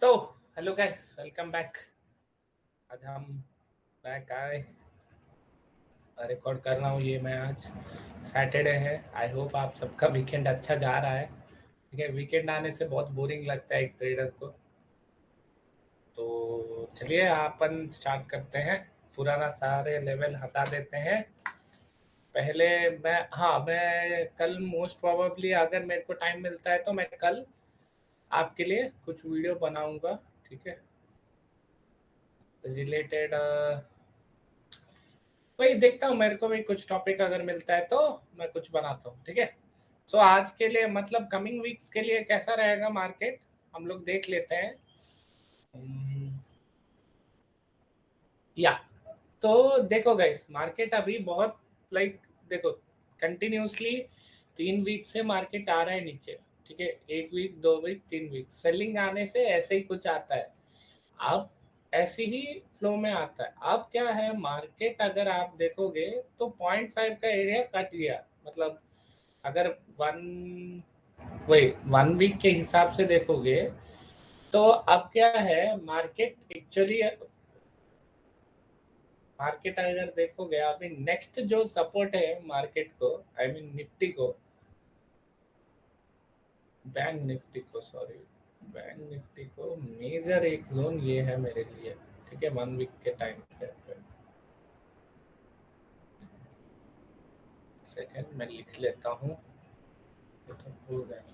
So hello guys, welcome back. आज हम back आए, रिकॉर्ड कर रहा हूँ ये मैं। आज सैटरडे है। आई होप आप सबका वीकेंड अच्छा जा रहा है। ठीक है, वीकेंड आने से बहुत बोरिंग लगता है एक ट्रेडर को। तो चलिए अपन स्टार्ट करते हैं। पुराना सारे लेवल हटा देते हैं। पहले मैं कल मोस्ट प्रोबेबली, अगर मेरे को टाइम मिलता है तो मैं कल आपके लिए कुछ वीडियो बनाऊंगा। ठीक है, रिलेटेड वही देखता हूँ। मेरे को भी कुछ टॉपिक अगर मिलता है तो मैं कुछ बनाता हूँ। ठीक है। सो आज के लिए मतलब कमिंग वीक्स के लिए कैसा रहेगा मार्केट, हम लोग देख लेते हैं। या तो देखो गाइस, मार्केट अभी बहुत लाइक देखो, कंटिन्यूसली 3 वीक से मार्केट आ रहा है नीचे। ठीक है, 1 वीक 2 वीक 3 वीक सेलिंग आने से ऐसे ही कुछ आता है। अब ऐसे ही फ्लो में आता है। अब क्या है, मार्केट अगर आप देखोगे तो 0.5 का एरिया कट गया। मतलब अगर वन वही 1 वीक के हिसाब से देखोगे तो अब क्या है, मार्केट अगर देखोगे अभी नेक्स्ट जो सपोर्ट है मार्केट को, आई मीन निफ्टी को, बैंक निफ्टी को, सॉरी बैंक निफ्टी को मेजर एक जोन ये है मेरे लिए। ठीक है, 1 वीक के टाइम पे सेकंड मैं लिख लेता हूँ तो भूल जाएंगे।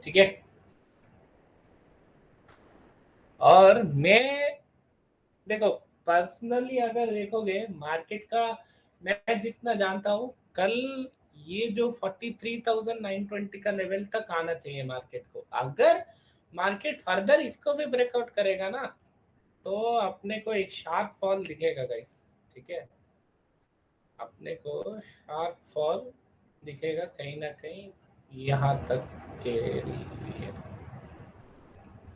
ठीक है, और मैं देखो पर्सनली अगर देखोगे मार्केट का, मैं जितना जानता हूँ कल ये जो 43,920 का लेवल तक आना चाहिए मार्केट को। अगर मार्केट फर्दर इसको भी ब्रेकआउट करेगा ना तो अपने को एक शार्प फॉल दिखेगा गाइस। ठीक है, अपने को शार्प फॉल दिखेगा कहीं ना कहीं, यहाँ तक के लिए,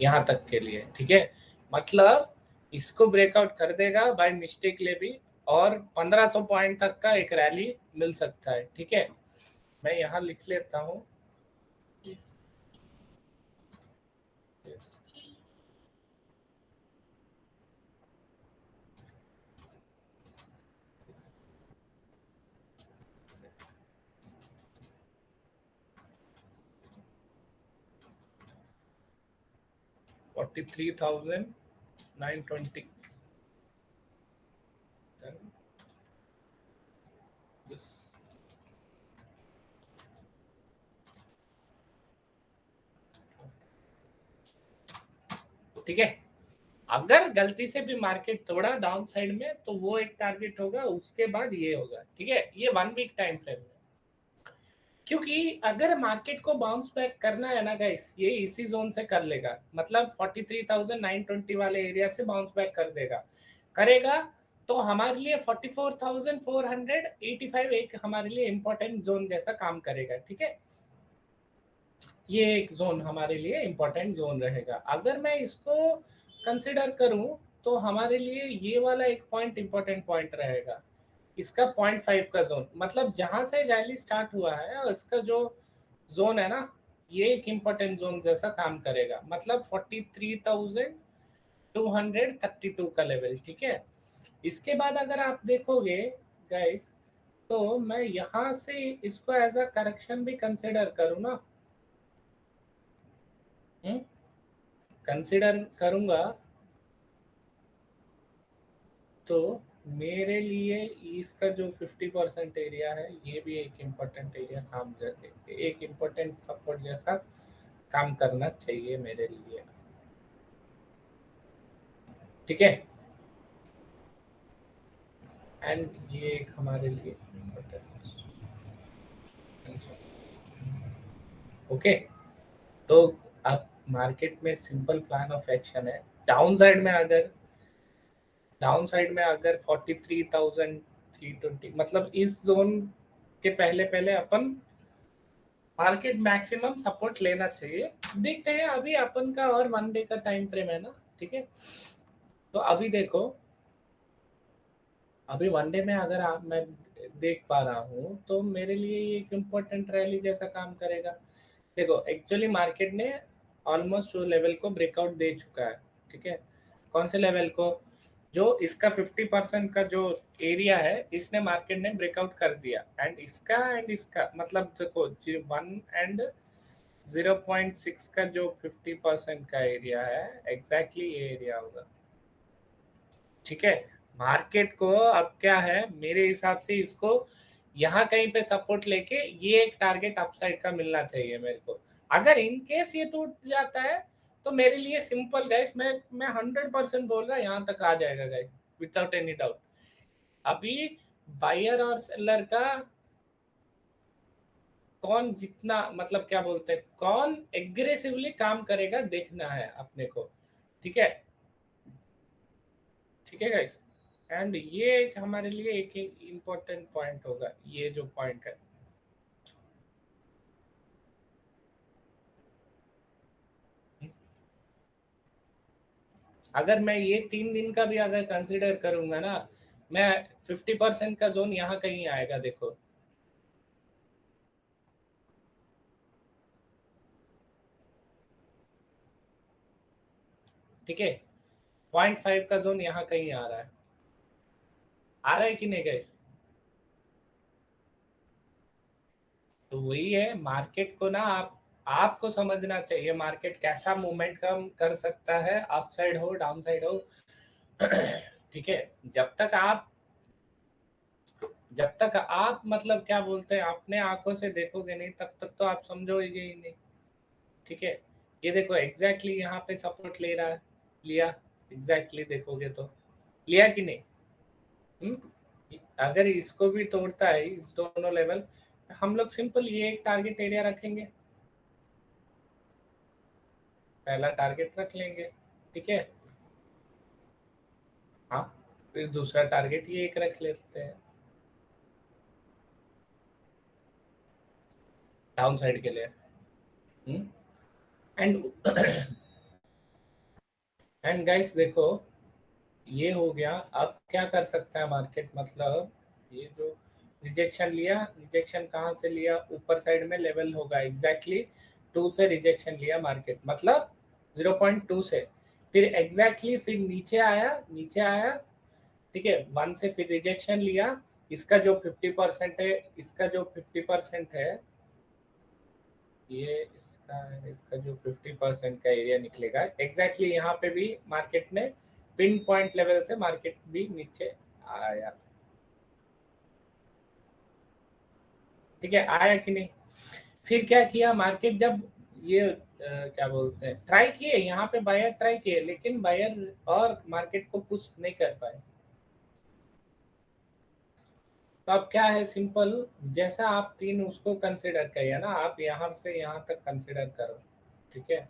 यहाँ तक के लिए। ठीक है, मतलब इसको ब्रेकआउट कर देगा बाय मिस्टेकली भी, और 1500 पॉइंट तक का एक रैली मिल सकता है। ठीक है, मैं यहाँ लिख लेता हूँ। 43,920। ठीक है, अगर गलती से भी मार्केट थोड़ा डाउन साइड में तो वो एक टारगेट होगा, उसके बाद ये होगा। ठीक है, ये 1 वीक टाइम फ्रेम में। क्योंकि अगर मार्केट को बाउंस बैक करना है ना गाइस, ये इसी जोन से कर लेगा। मतलब 43,920 वाले एरिया से बाउंस बैक कर देगा, करेगा तो हमारे लिए 44,485 एक हमारे लिए इंपॉर्टेंट जोन जैसा काम करेगा। ठीक है, ये एक जोन हमारे लिए इंपॉर्टेंट जोन रहेगा। अगर मैं इसको कंसिडर करूं तो हमारे लिए ये वाला एक पॉइंट इंपॉर्टेंट पॉइंट रहेगा, इसका 0.5 का जोन। मतलब जहां से रैली स्टार्ट हुआ है और इसका जो जोन है ना, ये एक इम्पोर्टेंट जोन जैसा काम करेगा। मतलब 43,232 का लेवल। ठीक है, इसके बाद अगर आप देखोगे गाइस, तो मैं यहाँ से इसको एज अ करेक्शन भी कंसिडर करूँ ना, कंसिडर करूँगा तो मेरे लिए इसका जो 50% एरिया है ये भी एक इम्पोर्टेंट एरिया काम जैसे एक इम्पोर्टेंट सपोर्ट जैसा काम करना चाहिए मेरे लिए। ठीक है, एंड ये एक हमारे लिए इम्पोर्टेंट। ओके, तो अब मार्केट में सिंपल प्लान ऑफ एक्शन है। डाउन साइड में अगर 43,000 320 मतलब इस जोन के पहले पहले अपन मार्केट मैक्सिमम सपोर्ट लेना चाहिए। देखते हैं, अभी अपन का और 1 डे का टाइम फ्रेम है ना, ठीक है। तो अभी देखो, अभी 1 डे में अगर आप मैं देख पा रहा हूँ तो मेरे लिए ये एक इम्पोर्टेंट रैली जैसा काम करेगा। देखो एक्चुअली मार्केट ने ऑलमोस्ट जो लेवल को ब्रेकआउट दे चुका है, ठीक है। कौन से लेवल को? जो इसका 50% का जो एरिया है इसने मार्केट ने ब्रेकआउट कर दिया, एंड इसका मतलब देखो 1 एंड 0.6 का जो 50% का एरिया है, एग्जैक्टली ये एरिया होगा, ठीक है। मार्केट को अब क्या है, मेरे हिसाब से इसको यहाँ कहीं पे सपोर्ट लेके ये एक टारगेट अपसाइड का मिलना चाहिए मेरे को। अगर इन केस ये टूट जाता है तो मेरे लिए सिंपल गाइस, मैं 100% बोल रहा यहाँ तक आ जाएगा गाइस, विदाउट एनी डाउट। अभी बायर और सेलर का कौन जितना मतलब क्या बोलते हैं, कौन एग्रेसिवली काम करेगा देखना है अपने को, ठीक है। ठीक है गाइस, एंड ये एक हमारे लिए एक इम्पोर्टेंट पॉइंट होगा, ये जो पॉइंट है। अगर मैं ये 3 दिन का भी अगर कंसिडर करूंगा ना, मैं 50% का जोन यहाँ कहीं आएगा, देखो ठीक है। 0.5 का जोन यहाँ कहीं आ रहा है कि नहीं गाइस? तो वही है, मार्केट को ना आपको समझना चाहिए मार्केट कैसा मूवमेंट कम कर सकता है, अप साइड हो डाउन साइड हो। ठीक है, जब तक आप मतलब क्या बोलते हैं अपने आंखों से देखोगे नहीं तब तक तो आप समझोगे ही नहीं, ठीक है। ये देखो एग्जैक्टली यहाँ पे सपोर्ट ले रहा है, लिया, एग्जैक्टली देखोगे तो लिया कि नहीं? अगर इसको भी तोड़ता है इस दोनों लेवल, हम लोग सिंपल ये एक टारगेट एरिया रखेंगे, पहला टारगेट रख लेंगे, ठीक है। हाँ, फिर दूसरा टारगेट ये एक रख लेते हैं डाउन साइड के लिए। एंड एंड गाइस देखो, ये हो गया। अब क्या कर सकता है मार्केट, मतलब ये जो रिजेक्शन लिया, रिजेक्शन कहाँ से लिया? ऊपर साइड में लेवल होगा एग्जैक्टली 2 से रिजेक्शन लिया मार्केट, मतलब 0.2 से, फिर एग्जैक्टली फिर नीचे आया, ठीक है। 1 से फिर रिजेक्शन लिया, इसका जो 50% है, इसका जो 50% है, ये इसका जो 50% का एरिया निकलेगा एग्जैक्टली यहाँ पे भी मार्केट ने पिन पॉइंट लेवल से मार्केट भी नीचे आया, ठीक है। आया कि नहीं? फिर क्या किया मार्केट, जब ये क्या बोलते हैं, ट्राई किए यहाँ पे बायर ट्राई किए, लेकिन बायर और मार्केट को पुश नहीं कर पाए। तो अब क्या है, सिंपल, जैसा आप 3 उसको कंसिडर करिए ना, आप यहाँ से यहाँ तक कंसिडर करो, ठीक है।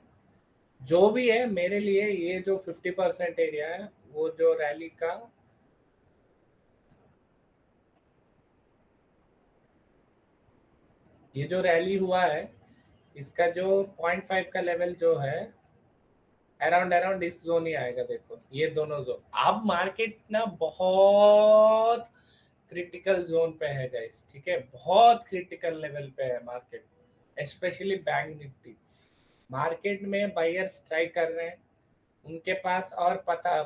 जो भी है मेरे लिए ये जो 50% एरिया है, वो जो रैली का, ये जो रैली हुआ है, इसका जो 0.5 का लेवल जो है, अराउंड अराउंड इस जोन ही आएगा, देखो ये दोनों जोन। अब मार्केट ना बहुत क्रिटिकल जोन पे है गाइस, ठीक है, बहुत क्रिटिकल लेवल पे है market, specially bank Nifty. Market में बायर्स ट्राई कर रहे हैं, उनके पास और पता,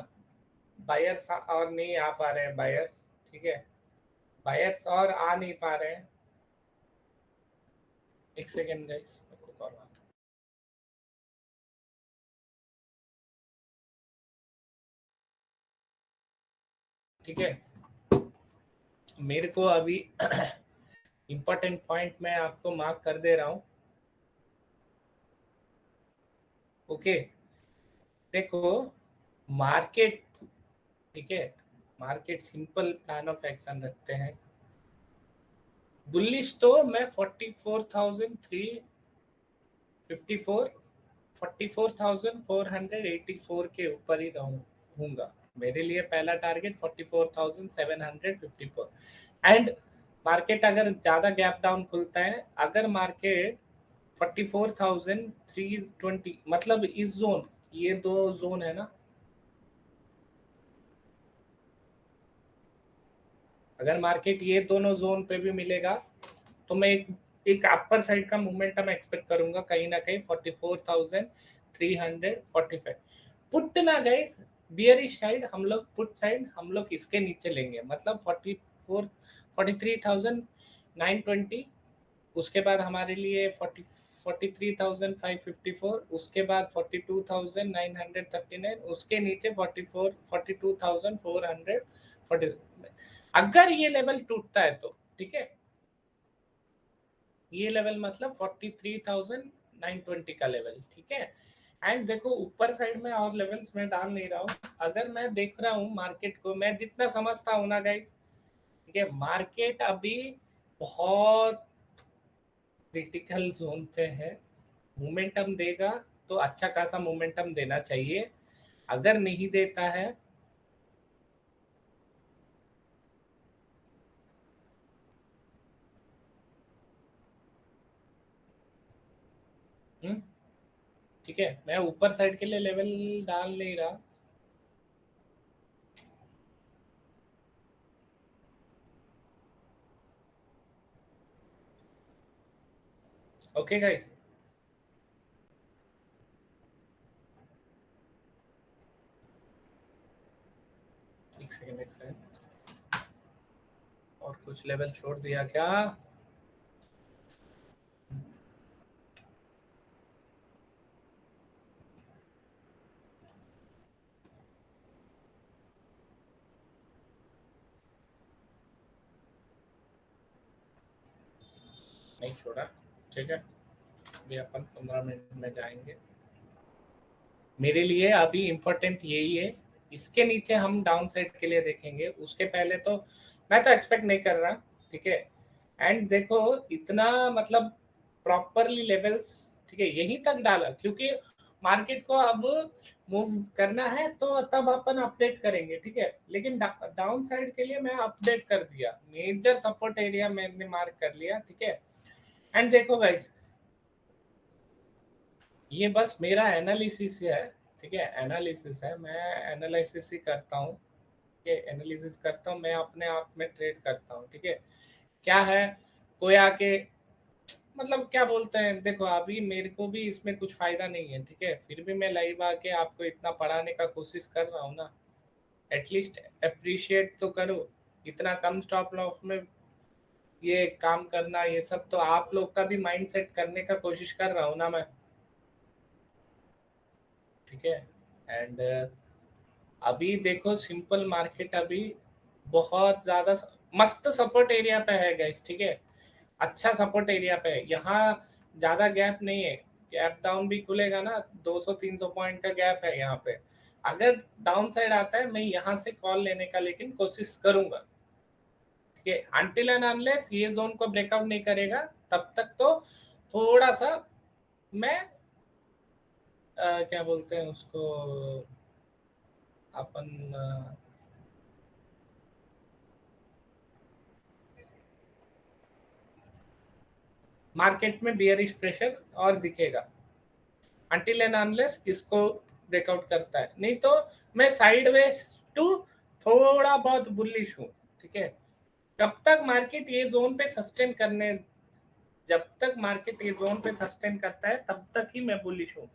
बायर्स और नहीं आ पा रहे हैं, बायर्स, ठीक है, बायर्स और आ नहीं पा रहे हैं। एक सेकेंड गाइस, मेरे को कॉल आ रहा है। ठीक है, मेरे को अभी इंपॉर्टेंट पॉइंट मैं आपको मार्क कर दे रहा हूँ, ओके। देखो मार्केट, ठीक है, market simple plan of action रखते हैं। बुलिश तो मैं 44,484 के ऊपर ही रहूंगा, मेरे लिए पहला टारगेट 44,754 एंड मार्केट अगर ज्यादा गैप डाउन खुलता है, अगर मार्केट 44,320 मतलब इस जोन, ये दो जोन है ना, अगर मार्केट ये दोनों जोन पे भी मिलेगा तो मैं एक अपर साइड का मोमेंटम एक्सपेक्ट करूंगा कहीं ना कहीं 44,345 पुट ना गए। बियरिश साइड हम लोग, पुट साइड हम लोग इसके नीचे लेंगे, मतलब 43,920, उसके बाद हमारे लिए 43,554, उसके बाद 42,939, उसके नीचे 42,440। अगर ये लेवल टूटता है तो ठीक है, ये लेवल मतलब 43,920 का लेवल, ठीक है। एंड देखो ऊपर साइड में और लेवल्स मैं डाल नहीं रहा हूँ, अगर मैं देख रहा हूँ मार्केट को, मैं जितना समझता हूँ ना गाइस, ठीक है, मार्केट अभी बहुत क्रिटिकल जोन पे है। मोमेंटम देगा तो अच्छा खासा मोमेंटम देना चाहिए, अगर नहीं देता है हम्म, ठीक है, मैं ऊपर साइड के लिए लेवल डाल नहीं रहा। ओके गाइस, एक सेकंड एक सेकंड, और कुछ लेवल छोड़ दिया क्या? नहीं छोड़ा, ठीक है, अभी अपन 15 मिनट में जाएंगे। मेरे लिए अभी इम्पोर्टेंट यही है, इसके नीचे हम डाउन साइड के लिए देखेंगे, उसके पहले तो मैं तो एक्सपेक्ट नहीं कर रहा, ठीक है। एंड देखो इतना मतलब प्रॉपरली लेवल्स, ठीक है, यहीं तक डाला क्योंकि मार्केट को अब मूव करना है तो तब अपन अपडेट करेंगे, ठीक है, लेकिन डाउन साइड के लिए मैं अपडेट कर दिया, मेजर सपोर्ट एरिया मैंने मार्क कर लिया, ठीक है। एंड देखो गाइस, ये बस मेरा एनालिसिस है, ठीक है, एनालिसिस है, मैं एनालिसिस ही करता हूँ, ये एनालिसिस करता हूँ, मैं अपने आप में ट्रेड करता हूँ, ठीक है। क्या है, कोई आके मतलब क्या बोलते हैं, देखो अभी मेरे को भी इसमें कुछ फायदा नहीं है, ठीक है, फिर भी मैं लाइव आके आपको इतना पढ़ाने का कोशिश कर रहा हूँ ना, एटलीस्ट अप्रिशिएट तो करो। इतना कम स्टॉप लॉस में ये काम करना, ये सब तो आप लोग का भी माइंड सेट करने का कोशिश कर रहा हूँ ना मैं, ठीक है। एंड अभी देखो सिंपल मार्केट अभी बहुत ज्यादा मस्त सपोर्ट एरिया पे है गाइस, ठीक है, अच्छा सपोर्ट एरिया पे है, यहाँ ज्यादा गैप नहीं है, गैप डाउन भी खुलेगा ना, 200-300 पॉइंट का गैप है यहाँ पे, अगर डाउन साइड आता है मैं यहाँ से कॉल लेने का लेकिन कोशिश करूंगा, ठीक है, अनटिल एंड अनलेस ये जोन को ब्रेकआउट नहीं करेगा तब तक तो थोड़ा सा मैं क्या बोलते हैं उसको, अपन मार्केट में बियरिश प्रेशर और दिखेगा अनटिल एंड अनलेस इसको ब्रेकआउट करता है, नहीं तो मैं साइडवेज टू थोड़ा बहुत बुलिश हूँ, ठीक है। कब तक मार्केट ये जोन पे सस्टेन करने, जब तक मार्केट ये जोन पे सस्टेन करता है तब तक ही मैं बुलिश हूँ,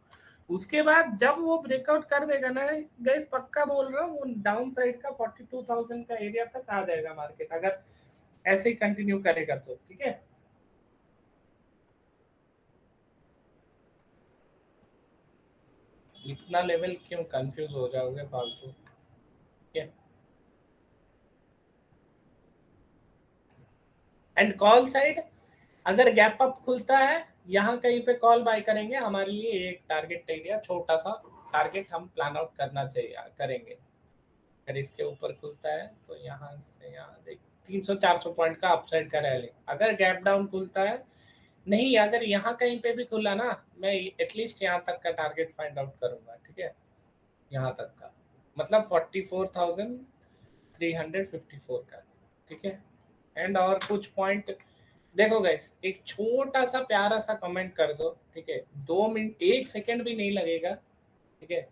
उसके बाद जब वो ब्रेकआउट कर देगा ना गाइस, पक्का बोल रहा हूँ, डाउन साइड का 42,000 का एरिया तक आ जाएगा मार्केट, अगर ऐसे ही कंटिन्यू करेगा तो, ठीक है। इतना लेवल क्यों कंफ्यूज हो जाओगे फालतू, ठीक है। एंड कॉल साइड अगर गैप अप खुलता है, यहाँ कहीं पे कॉल बाय करेंगे, हमारे लिए एक टारगेट एरिया, छोटा सा टारगेट हम प्लान आउट करना चाहिए, करेंगे। अगर इसके ऊपर खुलता है तो यहाँ से यहाँ देख 300-400 पॉइंट का अपसाइड का रैली, अगर गैप डाउन खुलता है, नहीं अगर यहाँ कहीं पे भी खुला ना, मैं एटलीस्ट यहाँ तक का टारगेट फाइंड आउट करूंगा, ठीक है, यहाँ तक का मतलब 44,354 का, ठीक है। एंड और कुछ पॉइंट देखो गाइस, एक छोटा सा प्यारा सा कमेंट कर दो, ठीक है, 2 मिनट 1 सेकंड भी नहीं लगेगा, ठीक है,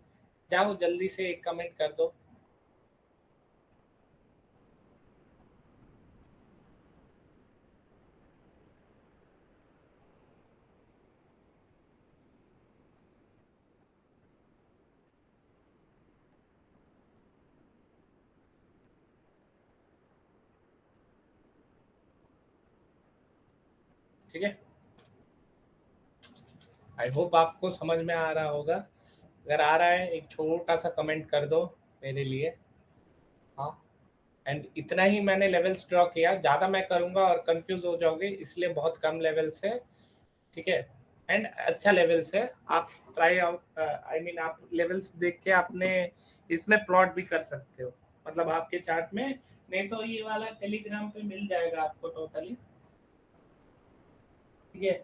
जाओ जल्दी से एक कमेंट कर दो। ठीक है, आई होप आपको समझ में आ रहा होगा। अगर आ रहा है एक छोटा सा कमेंट कर दो मेरे लिए। हाँ, एंड इतना ही मैंने लेवल्स ड्रॉ किया, ज़्यादा मैं करूँगा और कंफ्यूज हो जाओगे, इसलिए बहुत कम लेवल्स है, ठीक है। एंड अच्छा लेवल्स है, आप ट्राई आउट, आई मीन आप लेवल्स देख के आपने इसमें प्लॉट भी कर सकते हो, मतलब आपके चार्ट में। नहीं तो ये वाला टेलीग्राम पे मिल जाएगा आपको टोटली, ठीक है।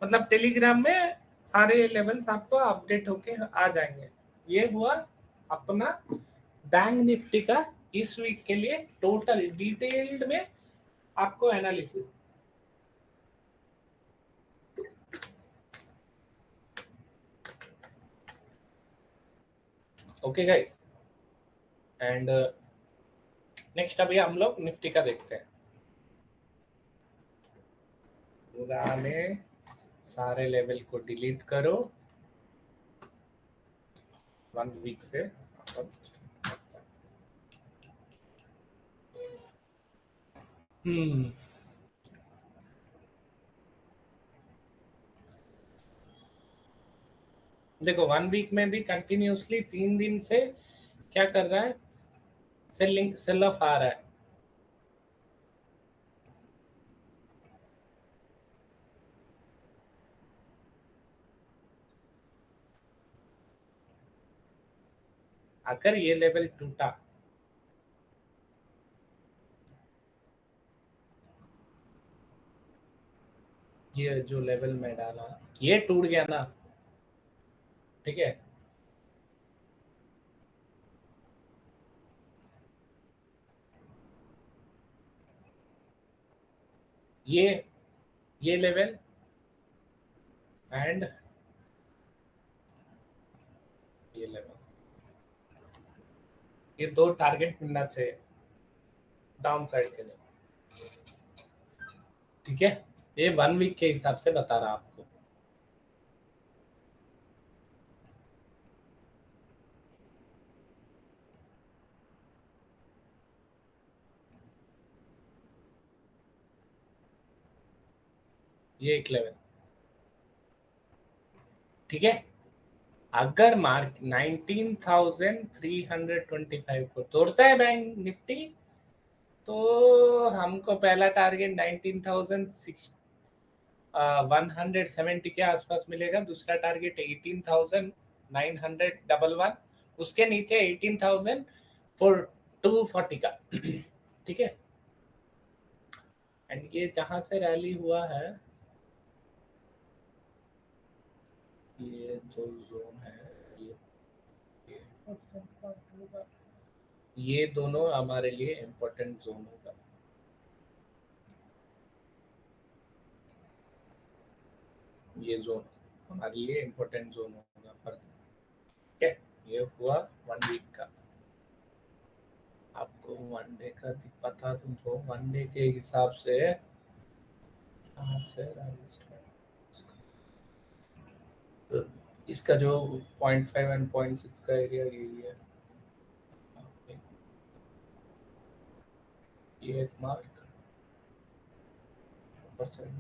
मतलब टेलीग्राम में सारे लेवल्स आपको अपडेट होके आ जाएंगे। ये हुआ अपना बैंक निफ्टी का इस वीक के लिए टोटल डिटेल्ड में आपको analysis. Okay guys, and next अभी हम लोग निफ्टी का देखते हैं। पूरा में सारे लेवल को डिलीट करो 1 वीक से। हम्म, देखो 1 वीक में भी कंटिन्यूसली 3 दिन से क्या कर रहा है, सेलिंग सेल ऑफ आ रहा है। अगर ये लेवल टूटा, ये जो लेवल में डाला ये टूट गया ना, ठीक है, ये ये लेवल एंड ये लेवल, ये दो टारगेट मिलना चाहिए डाउन साइड के लिए, ठीक है। ये 1 वीक के हिसाब से बता रहा आपको। ये एक लेवल, ठीक है। अगर मार्क 19,325 को तोड़ता है बैंक निफ्टी, तो हमको पहला टारगेट 19,170 के आसपास मिलेगा, दूसरा टारगेट 18,911, उसके नीचे 18,240 का, ठीक है। एंड ये जहां से रैली हुआ है, ये जो जोन है, ये ये दोनों हमारे लिए इम्पोर्टेंट जोन होगा। ये जोन हमारे लिए इम्पोर्टेंट जोन होगा फर्दर, ठीक है। ये हुआ 1 वीक का। आपको 1 डे का पता तुमको 1 डे के हिसाब से कहाँ से इसका जो 0.5 एंड 0.6 का एरिया यही है, ये एक मार्क परसेंट,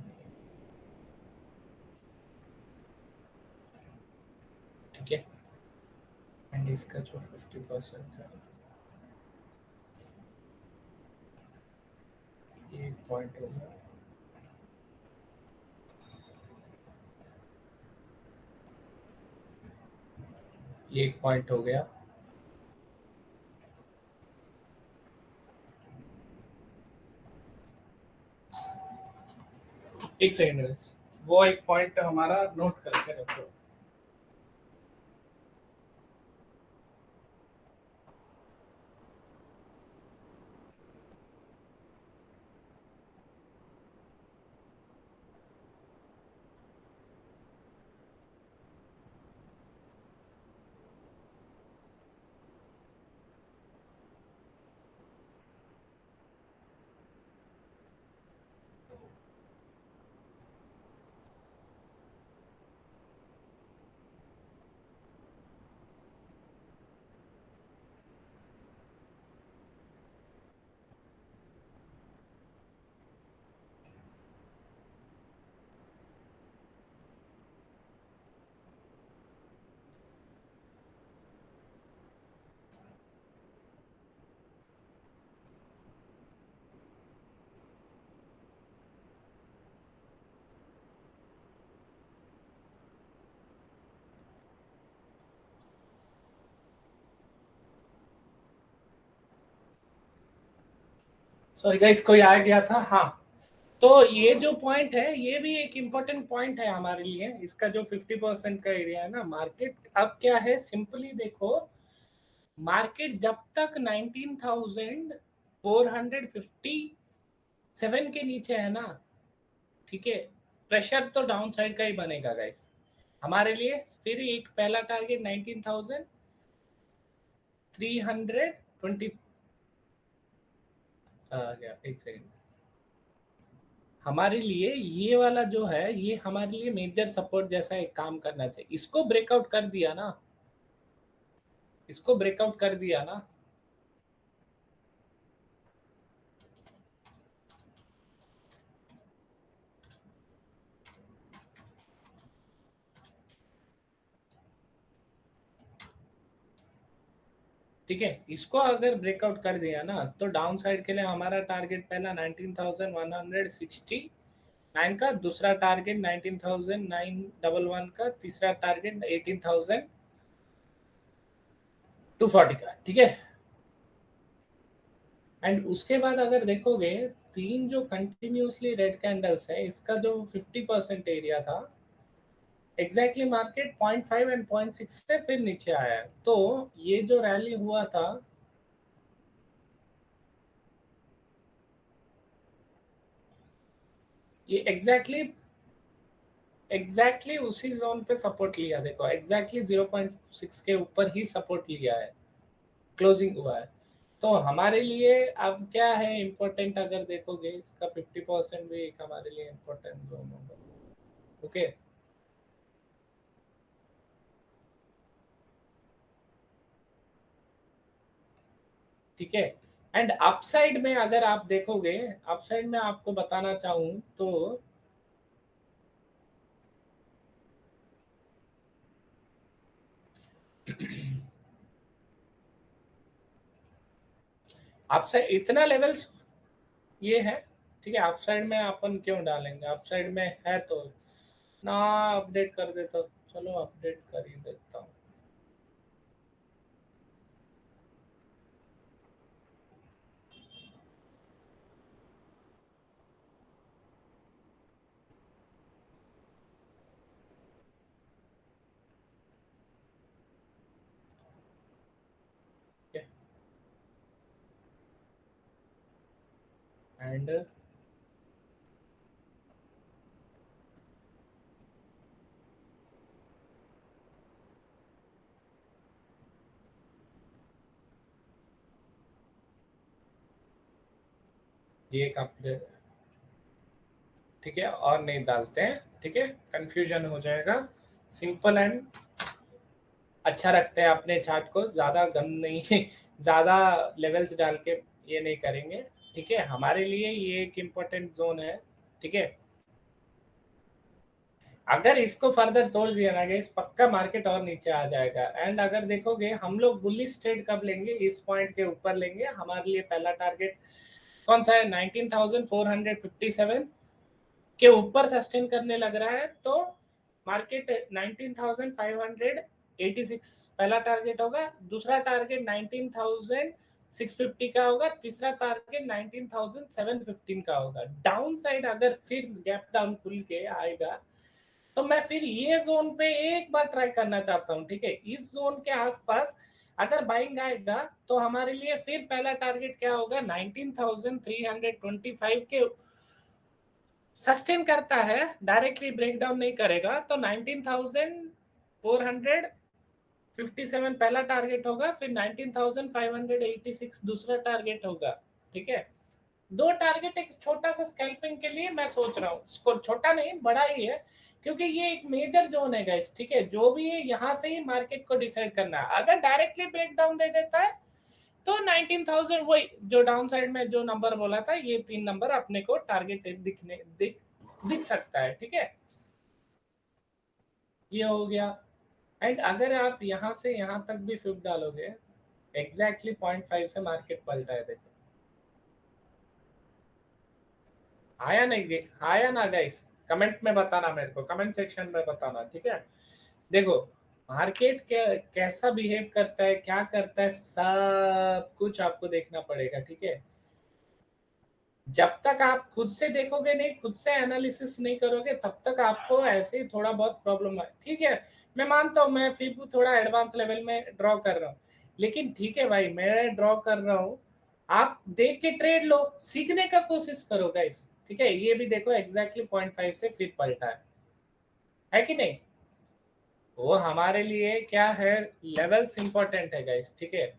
ठीक है। एंड इसका जो 50% है, ये एक पॉइंट हो गया, ये एक पॉइंट हो गया। एक सेकेंड, वो एक पॉइंट हमारा नोट करके रखो। सॉरी गाइस, कोई आ गया था। हाँ, तो ये जो पॉइंट है ये भी एक इम्पोर्टेंट पॉइंट है हमारे लिए। इसका जो 50% का एरिया है ना मार्केट, अब क्या है सिंपली देखो, मार्केट जब तक 19,457 के नीचे है ना, ठीक है, प्रेशर तो डाउन साइड का ही बनेगा गाइस हमारे लिए। फिर एक पहला टारगेट 19,320 आ गया, एक सेकंड। हमारे लिए ये वाला जो है ये हमारे लिए मेजर सपोर्ट जैसा एक काम करना चाहिए। इसको ब्रेकआउट कर दिया ना, इसको ब्रेकआउट कर दिया ना, ठीक है, इसको अगर ब्रेकआउट कर दिया ना तो डाउन साइड के लिए हमारा टारगेट पहला 19,169 का, दूसरा टारगेट 19,911 का, तीसरा टारगेट 18,240 का, ठीक है। एंड उसके बाद अगर देखोगे तीन जो कंटिन्यूसली रेड कैंडल्स है, इसका जो 50% एरिया था, एग्जैक्टली मार्केट 0.5 एंड 0.6 से फिर नीचे आया है। तो ये जो रैली हुआ था, ये एग्जैक्टली उसी जोन पे सपोर्ट लिया। देखो एग्जैक्टली 0.6 के ऊपर ही सपोर्ट लिया है, क्लोजिंग हुआ है। तो हमारे लिए अब क्या है इम्पोर्टेंट, अगर देखोगे इसका 50% भी एक हमारे लिए इम्पोर्टेंट जोन होगा। ओके, ठीक है। एंड अपसाइड में अगर आप देखोगे, अपसाइड में आपको बताना चाहूं तो अपसाइड इतना लेवल्स ये है, ठीक है। अपसाइड में अपन क्यों डालेंगे, अपसाइड में है तो ना अपडेट कर देता। चलो अपडेट कर ही देता हूँ। एंड ये एक अपडेट, ठीक है, और नहीं डालते हैं, ठीक है, कंफ्यूजन हो जाएगा। सिंपल एंड अच्छा रखते हैं अपने चार्ट को, ज्यादा गंद नहीं ज्यादा लेवल्स डाल के ये नहीं करेंगे, ठीक है। हमारे लिए ये एक इम्पोर्टेंट जोन है, ठीक है। अगर इसको फर्दर तोड़ दिया ना गाइस, पक्का मार्केट और नीचे आ जाएगा। एंड अगर देखोगे हम लोग बुलिश ट्रेड कब लेंगे, इस पॉइंट के ऊपर लेंगे। हमारे लिए पहला टारगेट कौन सा है, 19,457 के ऊपर सस्टेन करने लग रहा है तो मार्केट 19,586 पहला टारगेट होगा, दूसरा टारगेट 19,650 का होगा, तीसरा टारगेट 19,715 का होगा। डाउन साइड अगर फिर गैप डाउन खुल के आएगा तो मैं फिर ये जोन पे एक बार ट्राई करना चाहता हूँ, ठीक है। इस जोन के आसपास अगर बाइंग आएगा तो हमारे लिए फिर पहला टारगेट क्या होगा, 19,325 के सस्टेन करता है, डायरेक्टली ब्रेक डाउन नहीं करेगा तो 19,457 पहला टारगेट होगा, फिर 19,586 दूसरा टारगेट होगा, ठीक है। दो टारगेट एक छोटा सा स्कैल्पिंग के लिए मैं सोच रहा हूँ, छोटा नहीं बड़ा ही है, क्योंकि ये एक मेजर जोन है गाइस, ठीक है। जो भी है यहाँ से ही मार्केट को डिसाइड करना है। अगर डायरेक्टली ब्रेक डाउन दे देता है तो 19,000 वही जो डाउन साइड में जो नंबर बोला था, ये तीन नंबर अपने को टारगेट दिख सकता है, ठीक है। ये हो गया। एंड अगर आप यहाँ से यहाँ तक भी फ्लिप डालोगे, एग्जैक्टली 0.5 से मार्केट पलटा है, देखो आया नहीं, आया ना गाइस, कमेंट में बताना, मेरे को कमेंट सेक्शन में बताना, ठीक है। देखो मार्केट कैसा बिहेव करता है, क्या करता है, सब कुछ आपको देखना पड़ेगा, ठीक है। जब तक आप खुद से देखोगे नहीं, खुद से एनालिसिस नहीं करोगे, तब तक आपको ऐसे ही थोड़ा बहुत प्रॉब्लम है। ठीक है, मैं मानता हूँ मैं फिर भी थोड़ा एडवांस लेवल में ड्रॉ कर रहा हूँ, लेकिन ठीक है भाई, मैं ड्रॉ कर रहा हूँ, आप देख के ट्रेड लो, सीखने का कोशिश करो गाइस। ठीक है, ये भी देखो एग्जैक्टली 0.5 से फिर पलटा है कि नहीं? वो हमारे लिए क्या है, लेवल्स इंपॉर्टेंट है गाइस। ठीक है,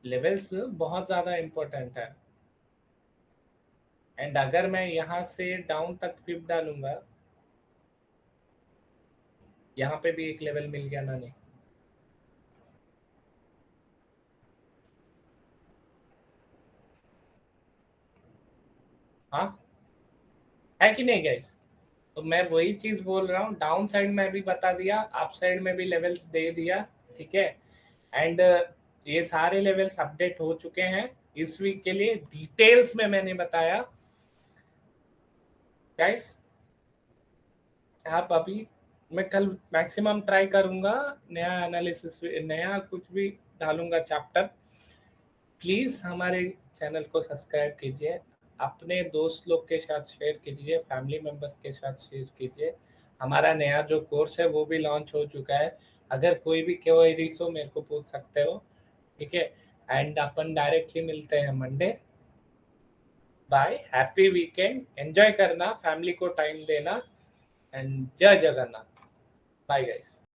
लेवल्स बहुत ज्यादा इंपॉर्टेंट है। एंड अगर मैं यहाँ से डाउन तक फिप डालूंगा, यहाँ पे भी एक लेवल मिल गया ना, नहीं? हाँ, है कि नहीं गाइस? तो मैं वही चीज बोल रहा हूँ, डाउन साइड में भी बता दिया, अप साइड में भी लेवल्स दे दिया। ठीक है, एंड ये सारे लेवल्स अपडेट हो चुके हैं इस वीक के लिए, डिटेल्स में मैंने बताया गाइस। आप अभी, मैं कल मैक्सिमम ट्राई करूंगा, नया एनालिसिस, नया कुछ भी डालूंगा चैप्टर। प्लीज हमारे चैनल को सब्सक्राइब कीजिए, अपने दोस्त लोग के साथ शेयर कीजिए, फैमिली मेंबर्स के साथ शेयर कीजिए। हमारा नया जो कोर्स है वो भी लॉन्च हो चुका है, अगर कोई भी क्वेरीज हो मेरे को पूछ सकते हो। ठीक है, एंड अपन डायरेक्टली मिलते हैं Monday. Bye, happy weekend, enjoy करना, फैमिली को टाइम देना, एंड जय जगन्नाथ। Bye guys.